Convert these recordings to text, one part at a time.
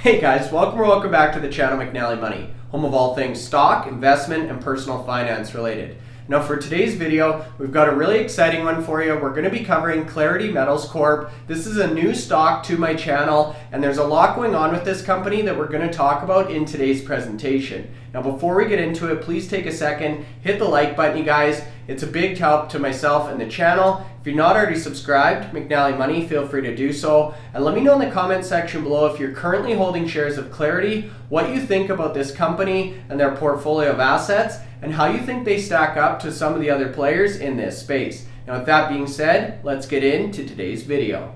Hey guys, welcome back to the channel McNallie Money, home of all things stock, investment, and personal finance related. Now for today's video, we've got a really exciting one for you. We're going to be covering Clarity Metals Corp. This is a new stock to my channel, and there's a lot going on with this company that we're going to talk about in today's presentation. Now before we get into it, please take a second, hit the like button, you guys. It's a big help to myself and the channel. If you're not already subscribed, McNallie Money, feel free to do so. And let me know in the comment section below if you're currently holding shares of Clarity, what you think about this company and their portfolio of assets, and how you think they stack up to some of the other players in this space. Now with that being said, let's get into today's video.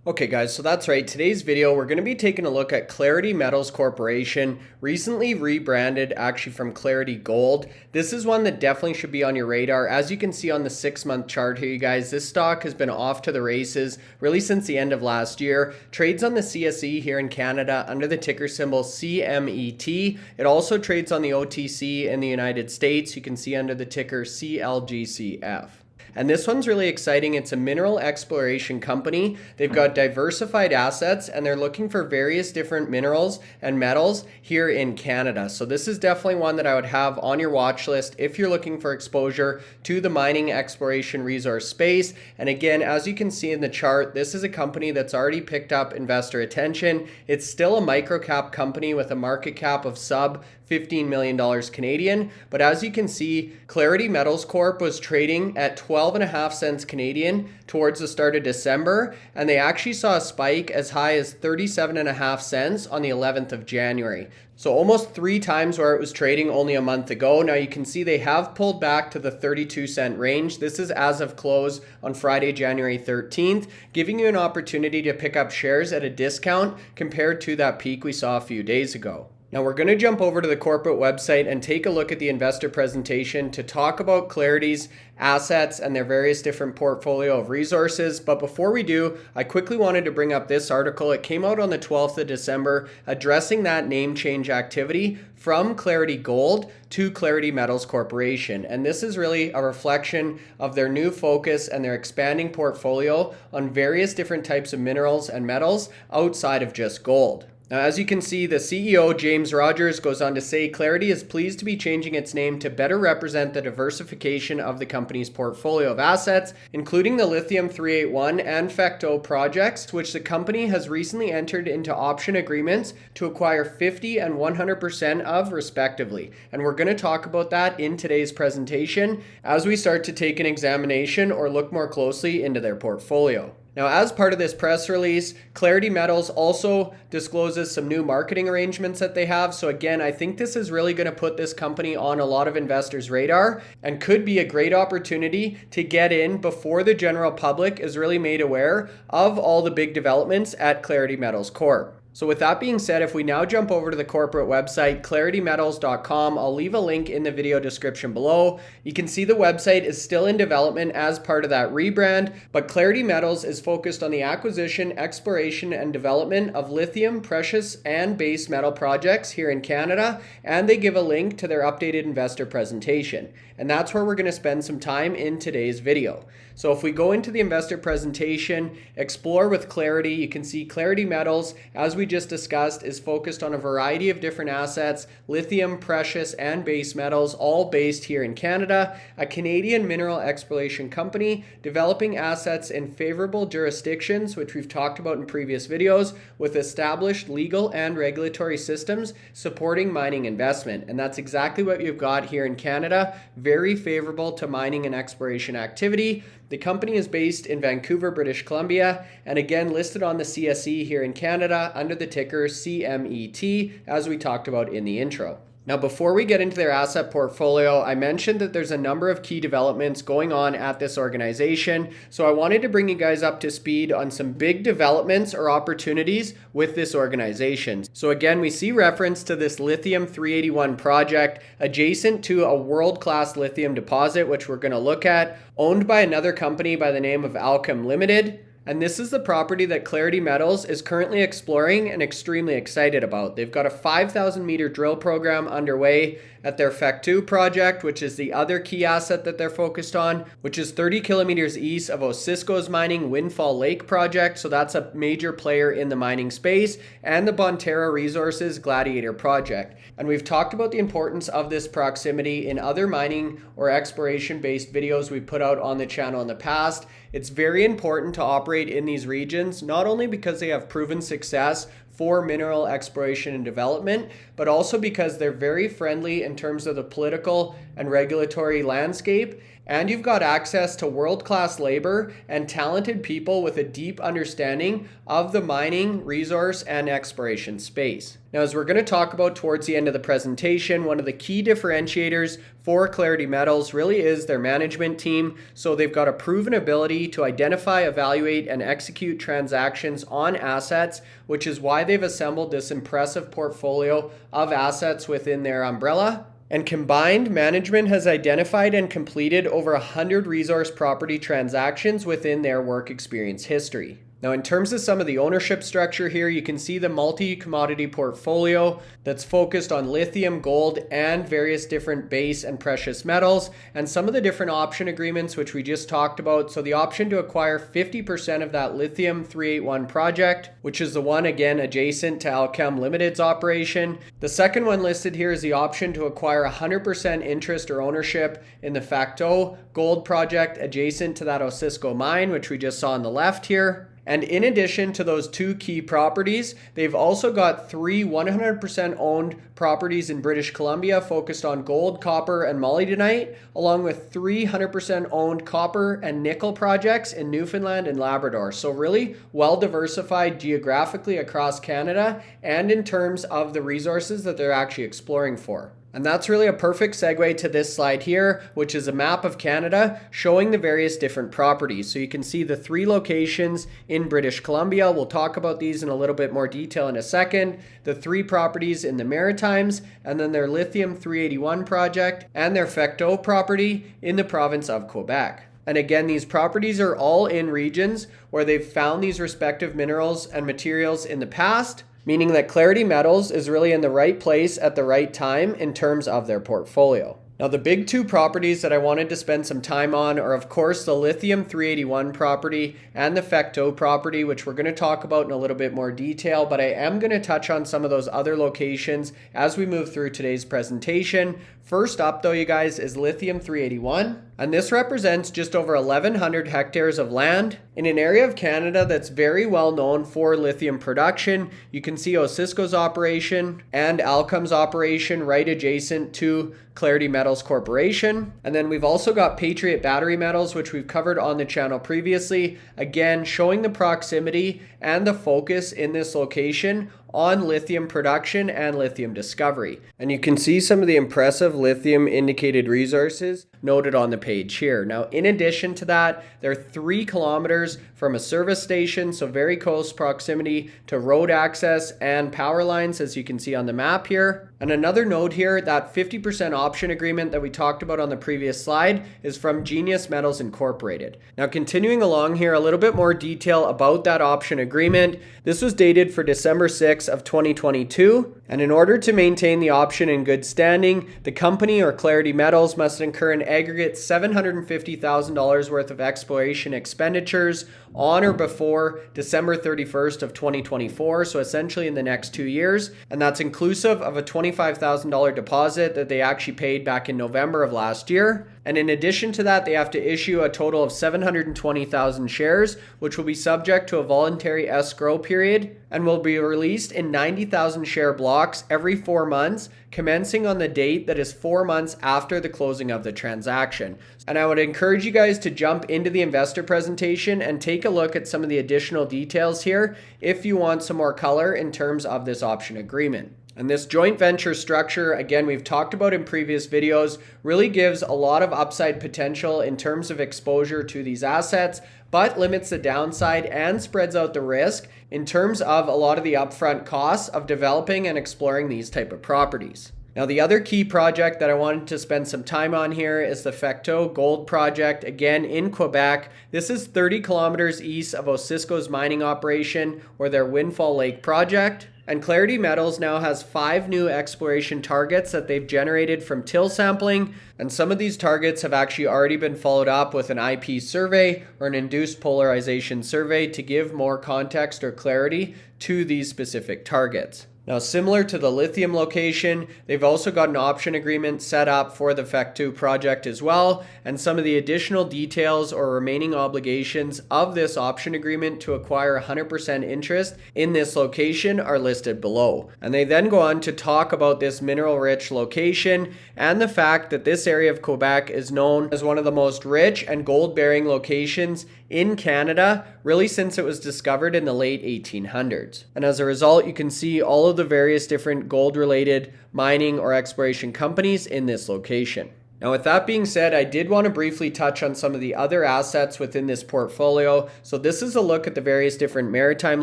Okay guys, so that's right. Today's video, we're going to be taking a look at Clarity Metals Corporation, recently rebranded actually from Clarity Gold. This is one that definitely should be on your radar. As you can see on the 6-month chart here, you guys, this stock has been off to the races really since the end of last year. Trades on the CSE here in Canada under the ticker symbol CMET. It also trades on the OTC in the United States. You can see under the ticker CLGCF. And this one's really exciting. It's a mineral exploration company. They've got diversified assets and they're looking for various different minerals and metals here in Canada. So this is definitely one that I would have on your watch list if you're looking for exposure to the mining exploration resource space. And again, as you can see in the chart, this is a company that's already picked up investor attention. It's still a micro-cap company with a market cap of sub $15 million Canadian. But as you can see, Clarity Metals Corp was trading at 12.5 cents Canadian towards the start of December, and they actually saw a spike as high as 37.5 cents on the 11th of January. So almost 3 times where it was trading only a month ago. Now you can see they have pulled back to the 32-cent range. This is as of close on Friday, January 13th, giving you an opportunity to pick up shares at a discount compared to that peak we saw a few days ago. Now we're going to jump over to the corporate website and take a look at the investor presentation to talk about Clarity's assets and their various different portfolio of resources. But before we do, I quickly wanted to bring up this article. It came out on the 12th of December addressing that name change activity from Clarity Gold to Clarity Metals Corporation. And this is really a reflection of their new focus and their expanding portfolio on various different types of minerals and metals outside of just gold. Now, as you can see, the CEO, James Rogers, goes on to say, Clarity is pleased to be changing its name to better represent the diversification of the company's portfolio of assets, including the Lithium 381 and Facto projects, which the company has recently entered into option agreements to acquire 50 and 100% of, respectively. And we're going to talk about that in today's presentation as we start to take an examination or look more closely into their portfolio. Now, as part of this press release, Clarity Metals also discloses some new marketing arrangements that they have. So again, I think this is really going to put this company on a lot of investors' radar and could be a great opportunity to get in before the general public is really made aware of all the big developments at Clarity Metals Corp. So with that being said, if we now jump over to the corporate website, claritymetals.com, I'll leave a link in the video description below. You can see the website is still in development as part of that rebrand, but Clarity Metals is focused on the acquisition, exploration, and development of lithium, precious, and base metal projects here in Canada, and they give a link to their updated investor presentation. And that's where we're going to spend some time in today's video. So if we go into the investor presentation, explore with Clarity, you can see Clarity Metals, as we just discussed, is focused on a variety of different assets, lithium, precious, and base metals, all based here in Canada, a Canadian mineral exploration company developing assets in favorable jurisdictions, which we've talked about in previous videos, with established legal and regulatory systems supporting mining investment. And that's exactly what you've got here in Canada, very favorable to mining and exploration activity. The company is based in Vancouver, British Columbia, and again listed on the CSE here in Canada under the ticker CMET, as we talked about in the intro. Now, before we get into their asset portfolio, I mentioned that there's a number of key developments going on at this organization. So I wanted to bring you guys up to speed on some big developments or opportunities with this organization. So again, we see reference to this Lithium 381 project adjacent to a world-class lithium deposit, which we're going to look at, owned by another company by the name of Alchem Limited. And this is the property that Clarity Metals is currently exploring and extremely excited about. They've got a 5,000 meter drill program underway at their Facto project, which is the other key asset that they're focused on, which is 30 kilometers east of Osisko's mining Windfall Lake project. So that's a major player in the mining space, and the Bonterra Resources Gladiator project. And we've talked about the importance of this proximity in other mining or exploration based videos we put out on the channel in the past. It's very important to operate in these regions, not only because they have proven success for mineral exploration and development, but also because they're very friendly in terms of the political and regulatory landscape. And you've got access to world-class labor and talented people with a deep understanding of the mining, resource, and exploration space. Now, as we're going to talk about towards the end of the presentation, one of the key differentiators for Clarity Metals really is their management team. So they've got a proven ability to identify, evaluate, and execute transactions on assets, which is why they've assembled this impressive portfolio of assets within their umbrella. And combined, management has identified and completed over 100 resource property transactions within their work experience history. Now, in terms of some of the ownership structure here, you can see the multi-commodity portfolio that's focused on lithium, gold, and various different base and precious metals, and some of the different option agreements, which we just talked about. So the option to acquire 50% of that Lithium 381 project, which is the one, again, adjacent to Alchem Limited's operation. The second one listed here is the option to acquire 100% interest or ownership in the Facto gold project adjacent to that Osisko mine, which we just saw on the left here. And in addition to those two key properties, they've also got 3 100% owned properties in British Columbia focused on gold, copper, and molybdenum, along with 300% owned copper and nickel projects in Newfoundland and Labrador. So really well diversified geographically across Canada and in terms of the resources that they're actually exploring for. And that's really a perfect segue to this slide here, which is a map of Canada showing the various different properties. So you can see the 3 locations in British Columbia. We'll talk about these in a little bit more detail in a second. The 3 properties in the Maritimes, and then their Lithium 381 project and their Facto property in the province of Quebec. And again, these properties are all in regions where they've found these respective minerals and materials in the past, meaning that Clarity Metals is really in the right place at the right time in terms of their portfolio. Now, the big 2 properties that I wanted to spend some time on are, of course, the Lithium 381 property and the Facto property, which we're going to talk about in a little bit more detail, but I am going to touch on some of those other locations as we move through today's presentation. First up, though, you guys, is Lithium 381. And this represents just over 1,100 hectares of land in an area of Canada that's very well known for lithium production. You can see Osisko's operation and Alchem's operation right adjacent to Clarity Metals Corporation. And then we've also got Patriot Battery Metals, which we've covered on the channel previously. Again, showing the proximity and the focus in this location on lithium production and lithium discovery. And you can see some of the impressive lithium indicated resources noted on the page here. Now, in addition to that, they're 3 kilometers from a service station, so very close proximity to road access and power lines, as you can see on the map here. And another note here, that 50% option agreement that we talked about on the previous slide is from Genius Metals Incorporated. Now, continuing along here, a little bit more detail about that option agreement. This was dated for December 6th of 2022, and in order to maintain the option in good standing, the company or Clarity Metals must incur an aggregate $750,000 worth of exploration expenditures on or before December 31st of 2024, so essentially in the next 2 years, and that's inclusive of a $25,000 deposit that they actually paid back in November of last year. And in addition to that, they have to issue a total of 720,000 shares, which will be subject to a voluntary escrow period and will be released in 90,000 share blocks every 4 months, commencing on the date that is 4 months after the closing of the transaction. And I would encourage you guys to jump into the investor presentation and take a look at some of the additional details here if you want some more color in terms of this option agreement. And this joint venture structure, again, we've talked about in previous videos, really gives a lot of upside potential in terms of exposure to these assets, but limits the downside and spreads out the risk in terms of a lot of the upfront costs of developing and exploring these type of properties. Now, the other key project that I wanted to spend some time on here is the Facto gold project, again in Quebec. This is 30 kilometers east of Osisko's mining operation, or their Windfall Lake project. And Clarity Metals now has 5 new exploration targets that they've generated from till sampling. And some of these targets have actually already been followed up with an IP survey or an induced polarization survey to give more context or clarity to these specific targets. Now, similar to the lithium location, they've also got an option agreement set up for the Facto project as well, and some of the additional details or remaining obligations of this option agreement to acquire 100% interest in this location are listed below. And they then go on to talk about this mineral-rich location and the fact that this area of Quebec is known as one of the most rich and gold-bearing locations in Canada, really since it was discovered in the late 1800s. And as a result, you can see all of the various different gold-related mining or exploration companies in this location. Now, with that being said, I did want to briefly touch on some of the other assets within this portfolio. So this is a look at the various different maritime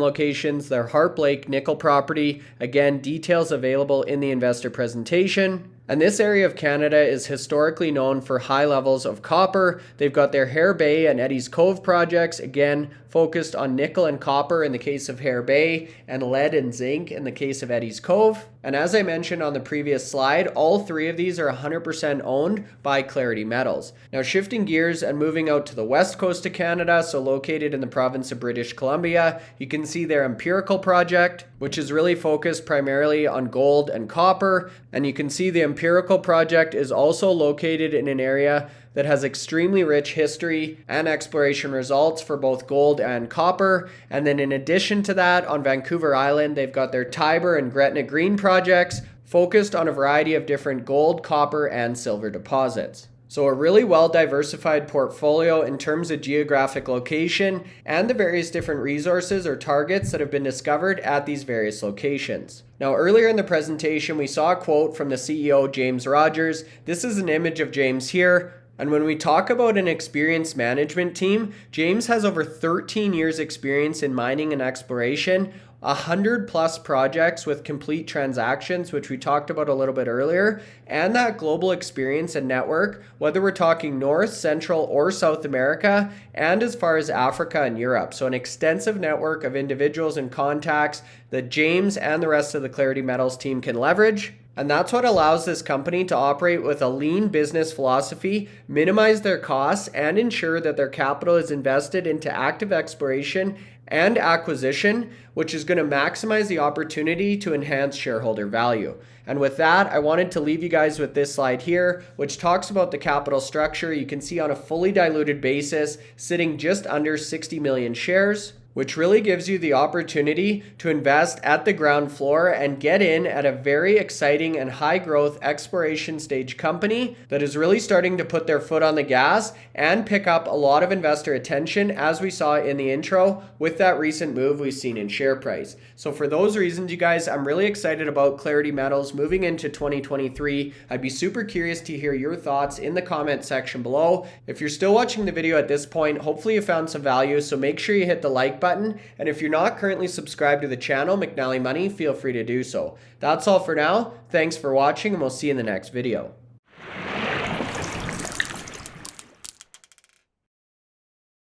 locations, their Harp Lake nickel property. Again, details available in the investor presentation. And this area of Canada is historically known for high levels of copper. They've got their Hare Bay and Eddy's Cove projects, again, focused on nickel and copper in the case of Hare Bay and lead and zinc in the case of Eddy's Cove. And as I mentioned on the previous slide, all 3 of these are 100% owned by Clarity Metals. Now, shifting gears and moving out to the west coast of Canada, so located in the province of British Columbia, you can see their Empirical project, which is really focused primarily on gold and copper. And you can see the Empirical project is also located in an area that has extremely rich history and exploration results for both gold and copper. And then in addition to that, on Vancouver Island, they've got their Tiber and Gretna Green projects focused on a variety of different gold, copper, and silver deposits. So a really well diversified portfolio in terms of geographic location and the various different resources or targets that have been discovered at these various locations. Now, earlier in the presentation, we saw a quote from the CEO, James Rogers. This is an image of James here. And when we talk about an experienced management team, James has over 13 years experience in mining and exploration, 100+ projects with complete transactions, which we talked about a little bit earlier, and that global experience and network, whether we're talking North, Central, or South America, and as far as Africa and Europe. So an extensive network of individuals and contacts that James and the rest of the Clarity Metals team can leverage. And that's what allows this company to operate with a lean business philosophy, minimize their costs, and ensure that their capital is invested into active exploration and acquisition, which is going to maximize the opportunity to enhance shareholder value. And with that, I wanted to leave you guys with this slide here, which talks about the capital structure. You can see on a fully diluted basis, sitting just under 60 million shares, which really gives you the opportunity to invest at the ground floor and get in at a very exciting and high growth exploration stage company that is really starting to put their foot on the gas and pick up a lot of investor attention, as we saw in the intro with that recent move we've seen in share price. So for those reasons, you guys, I'm really excited about Clarity Metals moving into 2023. I'd be super curious to hear your thoughts in the comment section below. If you're still watching the video at this point, hopefully you found some value, so make sure you hit the like button. And if you're not currently subscribed to the channel, McNallie Money, feel free to do so. That's all for now. Thanks for watching, and we'll see you in the next video.